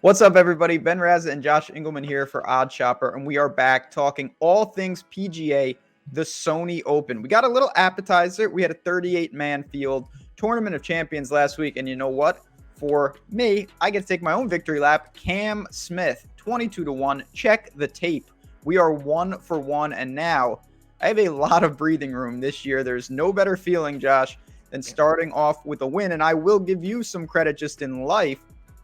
What's up, everybody? Ben Rasa and Josh Engleman here for Odd Shopper, and we are back talking all things PGA, the Sony Open. We got a little appetizer. We had a 38-man field tournament of champions last week, and you know what? For me, I get to take my own victory lap. Cam Smith, 22-1. Check the tape. We are 1 for 1, and now I have a lot of breathing room this year. There's no better feeling, Josh, than starting off with a win, and I will give you some credit just in life.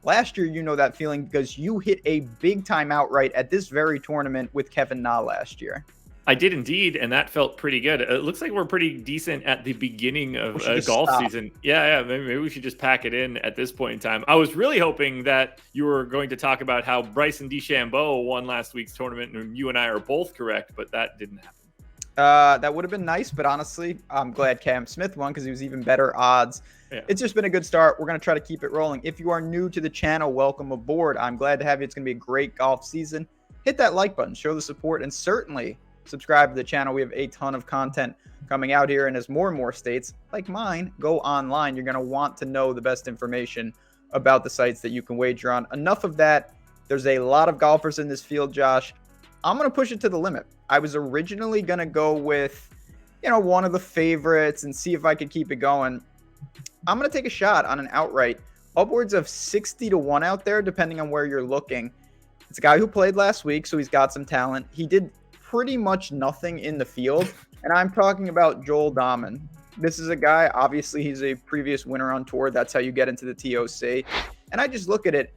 Last year, you know that feeling because you hit a big time outright at this very tournament with Kevin Na last year. I did indeed, and that felt pretty good. It looks like we're pretty decent at the beginning of golf season. Yeah, maybe we should just pack it in at this point in time. I was really hoping that you were going to talk about how Bryson DeChambeau won last week's tournament, and you and I are both correct, but that didn't happen. That would have been nice, but honestly, I'm glad Cam Smith won because he was even better odds. Yeah. It's just been a good start. We're going to try to keep it rolling. If you are new to the channel, welcome aboard. I'm glad to have you. It's going to be a great golf season. Hit that like button, show the support, and certainly subscribe to the channel. We have a ton of content coming out here, and as more and more states, like mine, go online, you're going to want to know the best information about the sites that you can wager on. Enough of that. There's a lot of golfers in this field, Josh. I'm going to push it to the limit. I was originally going to go with, one of the favorites and see if I could keep it going. I'm going to take a shot on an outright. Upwards of 60-1 out there, depending on where you're looking. It's a guy who played last week, so he's got some talent. He did pretty much nothing in the field, and I'm talking about Joel Dahmen. This is a guy, obviously, he's a previous winner on tour. That's how you get into the TOC. And I just look at it.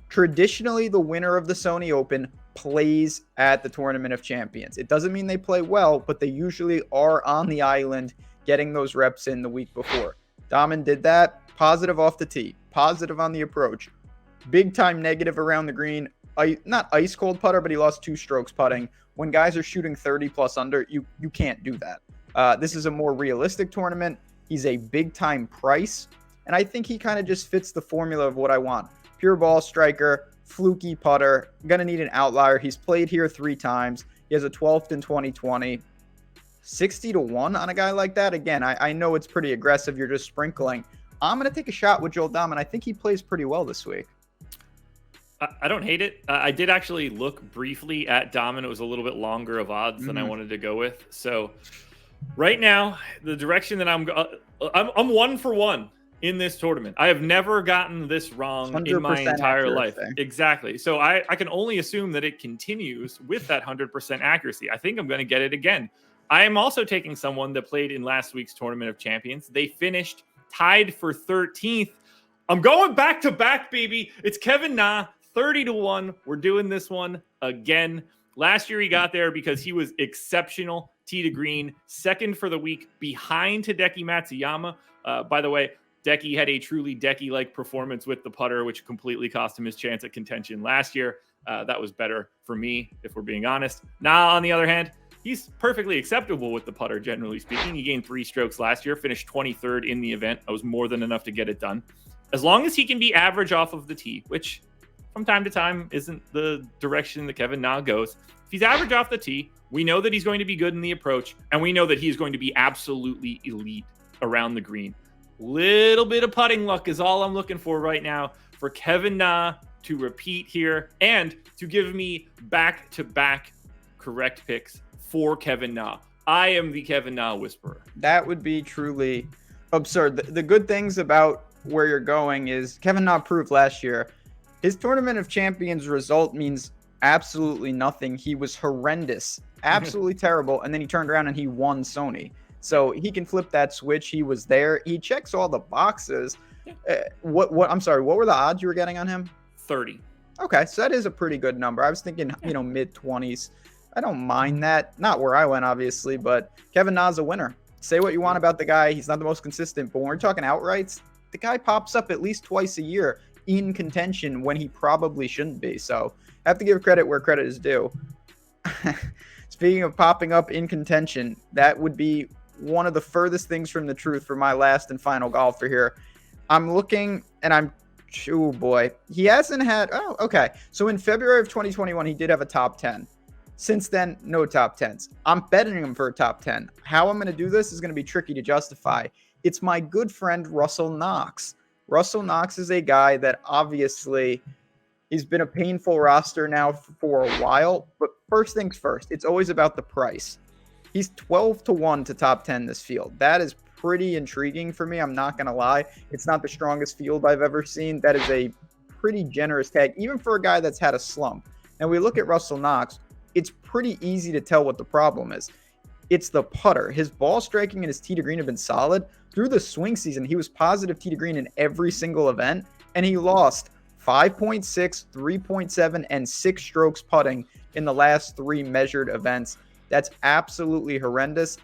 Traditionally, the winner of the Sony Open plays at the Tournament of Champions. It doesn't mean they play well, but they usually are on the island getting those reps in the week before. Dahmen did that. Positive off the tee, positive on the approach, big time negative around the green. Not ice cold putter, but he lost 2 strokes putting. When guys are shooting 30 plus under, you can't do that. This is a more realistic tournament. He's a big time price, and I think he kind of just fits the formula of what I want. Pure ball striker, fluky putter, gonna need an outlier. He's played here 3 times. He has a 12th in 2020. 60-1 on a guy like that. Again, I know it's pretty aggressive. You're just sprinkling. I'm gonna take a shot with Joel Dahmen. I think he plays pretty well this week. I don't hate it. I did actually look briefly at Dahmen. It was a little bit longer of odds than I wanted to go with. So right now, the direction that I'm 1 for 1 in this tournament. I have never gotten this wrong in my entire life. Exactly. So I can only assume that it continues with that 100% accuracy. I think I'm going to get it again. I am also taking someone that played in last week's Tournament of Champions. They finished tied for 13th. I'm going back to back, baby. It's Kevin Na, 30-1. We're doing this one again. Last year he got there because he was exceptional. Tee to green, second for the week behind Hideki Matsuyama. By the way, Decky had a truly Decky-like performance with the putter, which completely cost him his chance at contention last year. That was better for me, if we're being honest. Na, on the other hand, he's perfectly acceptable with the putter, generally speaking. He gained 3 strokes last year, finished 23rd in the event. That was more than enough to get it done. As long as he can be average off of the tee, which from time to time isn't the direction that Kevin Na goes. If he's average off the tee, we know that he's going to be good in the approach, and we know that he's going to be absolutely elite around the green. Little bit of putting luck is all I'm looking for right now for Kevin Na to repeat here and to give me back-to-back correct picks for Kevin Na. I am the Kevin Na whisperer. That would be truly absurd. The good things about where you're going is Kevin Na proved last year his Tournament of Champions result means absolutely nothing. He was horrendous, absolutely terrible, and then he turned around and he won Sony. So he can flip that switch. He was there. He checks all the boxes. What were the odds you were getting on him? 30. Okay, so that is a pretty good number. I was thinking, mid-20s. I don't mind that. Not where I went, obviously, but Kevin Na's a winner. Say what you want about the guy. He's not the most consistent, but when we're talking outrights, the guy pops up at least twice a year in contention when he probably shouldn't be. So I have to give credit where credit is due. Speaking of popping up in contention, that would be one of the furthest things from the truth for my last and final golfer here. I'm looking and oh boy, he hasn't had, okay. So in February of 2021, he did have a top 10. Since then, no top 10s. I'm betting him for a top 10. How I'm going to do this is going to be tricky to justify. It's my good friend, Russell Knox. Russell Knox is a guy that obviously, He's been a painful roster now for a while, but first things first, it's always about the price. He's 12-1 to top 10 this field. That is pretty intriguing for me. I'm not going to lie. It's not the strongest field I've ever seen. That is a pretty generous tag, even for a guy that's had a slump. Now, we look at Russell Knox. It's pretty easy to tell what the problem is. It's the putter. His ball striking and his tee to green have been solid. Through the swing season, he was positive tee to green in every single event, and he lost 5.6, 3.7, and 6 strokes putting in the last 3 measured events. That's absolutely horrendous.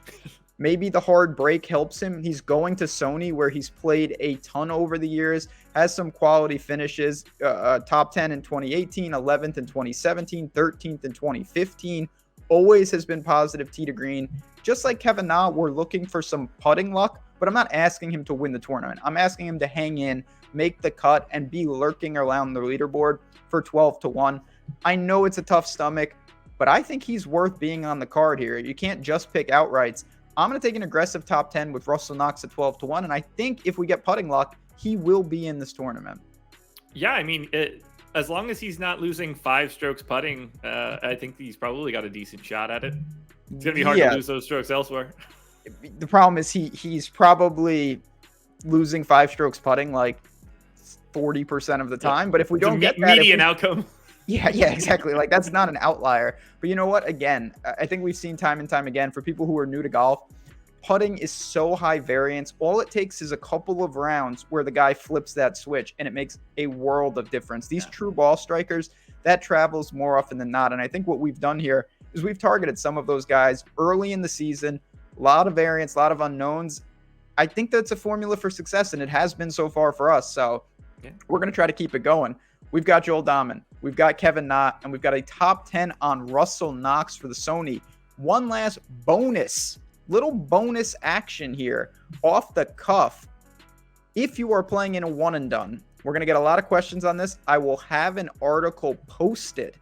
Maybe the hard break helps him. He's going to Sony, where he's played a ton over the years, has some quality finishes, top 10 in 2018, 11th in 2017, 13th in 2015. Always has been positive tee to green. Just like Kevin Na, we're looking for some putting luck, but I'm not asking him to win the tournament. I'm asking him to hang in, make the cut, and be lurking around the leaderboard for 12-1. I know it's a tough stomach, but I think he's worth being on the card here. You can't just pick outrights. I'm going to take an aggressive top 10 with Russell Knox at 12-1, and I think if we get putting luck, he will be in this tournament. Yeah, I mean, as long as he's not losing 5 strokes putting, I think he's probably got a decent shot at it. It's going to be hard to lose those strokes elsewhere. The problem is he's probably losing 5 strokes putting like 40% of the time. But if we don't get that median outcome. Yeah, exactly. Like, that's not an outlier. But you know what? Again, I think we've seen time and time again for people who are new to golf, putting is so high variance. All it takes is a couple of rounds where the guy flips that switch, and it makes a world of difference. These true ball strikers, that travels more often than not. And I think what we've done here is we've targeted some of those guys early in the season. A lot of variance, a lot of unknowns. I think that's a formula for success, and it has been so far for us. So we're going to try to keep it going. We've got Joel Dahmen, we've got Kevin Na, and we've got a top 10 on Russell Knox for the Sony. One last little bonus action here off the cuff. If you are playing in a one and done, we're going to get a lot of questions on this. I will have an article posted.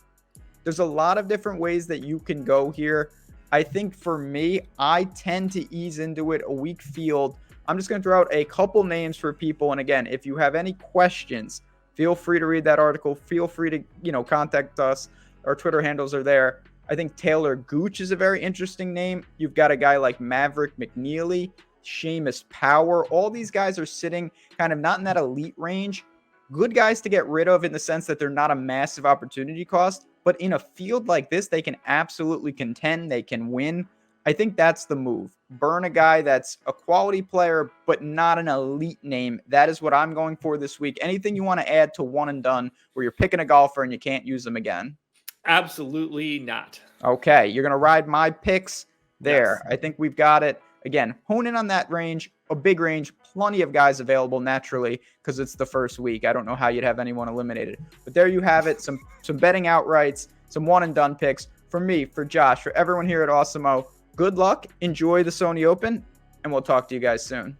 There's a lot of different ways that you can go here. I think for me, I tend to ease into it, a weak field. I'm just going to throw out a couple names for people. And again, if you have any questions, feel free to read that article. Feel free to, contact us. Our Twitter handles are there. I think Taylor Gooch is a very interesting name. You've got a guy like Maverick McNeely, Seamus Power. All these guys are sitting kind of not in that elite range. Good guys to get rid of in the sense that they're not a massive opportunity cost. But in a field like this, they can absolutely contend. They can win. I think that's the move. Burn a guy that's a quality player, but not an elite name. That is what I'm going for this week. Anything you want to add to one and done where you're picking a golfer and you can't use them again? Absolutely not. Okay, you're going to ride my picks there. Yes. I think we've got it. Again, hone in on that range, a big range, plenty of guys available naturally because it's the first week. I don't know how you'd have anyone eliminated. But there you have it, some betting outrights, some one and done picks. For me, for Josh, for everyone here at Awesemo, good luck, enjoy the Sony Open, and we'll talk to you guys soon.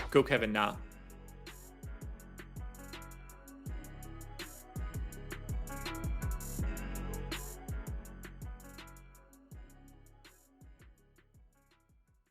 Go Kevin Na.